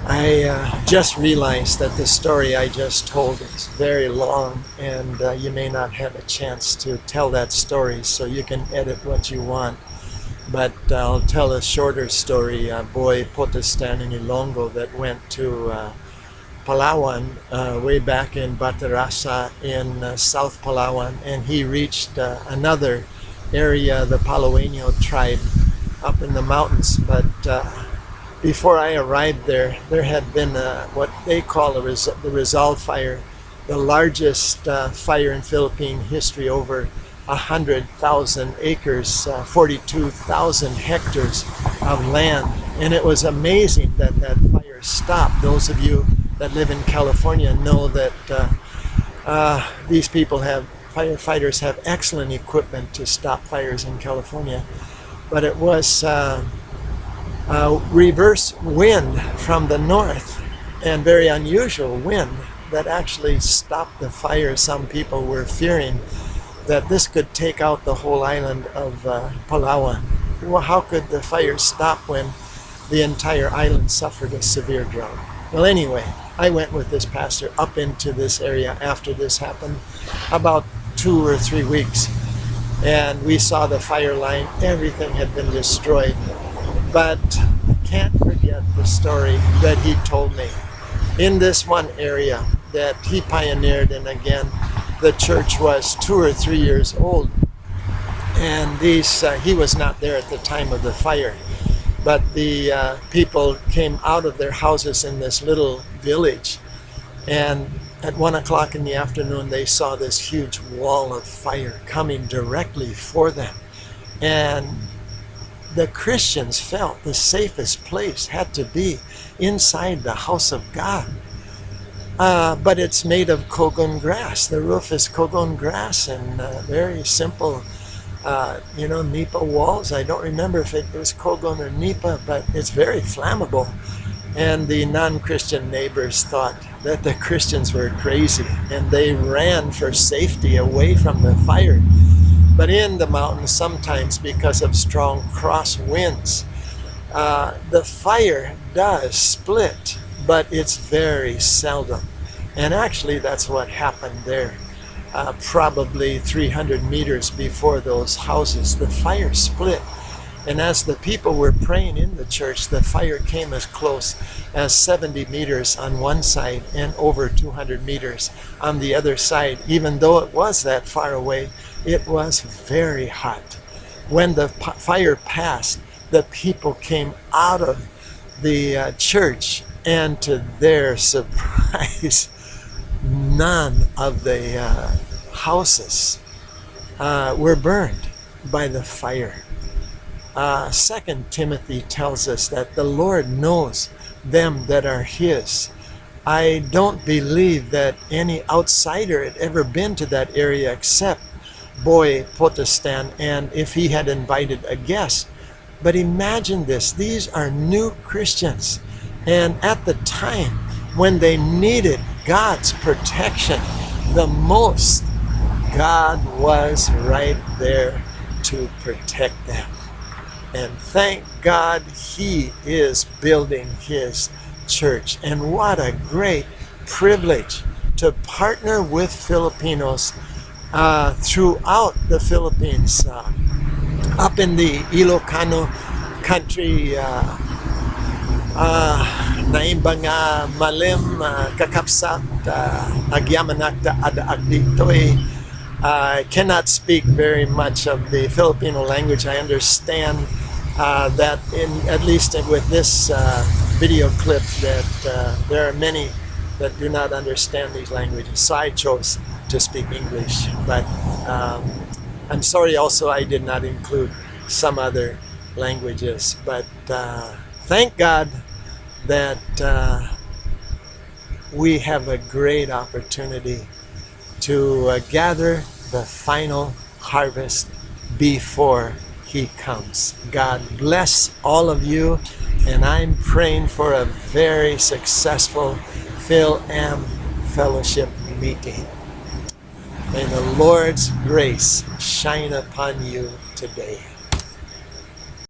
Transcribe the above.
I just realized that the story I just told is very long, and you may not have a chance to tell that story, so you can edit what you want. But I'll tell a shorter story. A boy, Potestan in Ilonggo, that went to Palawan way back in Batarasa in South Palawan, and he reached another area, the Palawenyo tribe, up in the mountains. But before I arrived there, there had been what they call the Rizal fire, the largest fire in Philippine history, over 100,000 acres, 42,000 hectares of land. And it was amazing that that fire stopped. Those of you that live in California know that these people firefighters have excellent equipment to stop fires in California. But it was reverse wind from the north, and very unusual wind, that actually stopped the fire. Some people were fearing that this could take out the whole island of Palawan. Well, how could the fire stop when the entire island suffered a severe drought? Well, anyway, I went with this pastor up into this area after this happened, about 2 or 3 weeks, and we saw the fire line. Everything had been destroyed. But I can't forget the story that he told me in this one area that he pioneered. And again, the church was 2 or 3 years old, and he was not there at the time of the fire, but the people came out of their houses in this little village, and at 1 o'clock in the afternoon they saw this huge wall of fire coming directly for them. And the Christians felt the safest place had to be inside the house of God. But it's made of kogon grass. The roof is kogon grass, and very simple, nipa walls. I don't remember if it was kogon or nipa, but it's very flammable. And the non-Christian neighbors thought that the Christians were crazy, and they ran for safety away from the fire. But in the mountains, sometimes because of strong cross winds, the fire does split, but it's very seldom. And actually that's what happened there. Probably 300 meters before those houses, the fire split. And as the people were praying in the church, the fire came as close as 70 meters on one side and over 200 meters on the other side. Even though it was that far away, it was very hot. When the fire passed, the people came out of the church, and to their surprise, none of the houses were burned by the fire. 2 Timothy tells us that the Lord knows them that are His. I don't believe that any outsider had ever been to that area except boy Potestan, and if he had invited a guest. But imagine this, these are new Christians, and at the time when they needed God's protection the most, God was right there to protect them. And thank God He is building His church. And what a great privilege to partner with Filipinos throughout the Philippines, up in the Ilocano country, naimbang malim kakapsat agyamanakta adaag ditoy. I cannot speak very much of the Filipino language. I understand that at least with this video clip that there are many that do not understand these languages. So I chose to speak English, but I'm sorry also I did not include some other languages. But thank God that we have a great opportunity to gather the final harvest before He comes. God bless all of you, and I'm praying for a very successful Phil-Am Fellowship meeting. May the Lord's grace shine upon you today.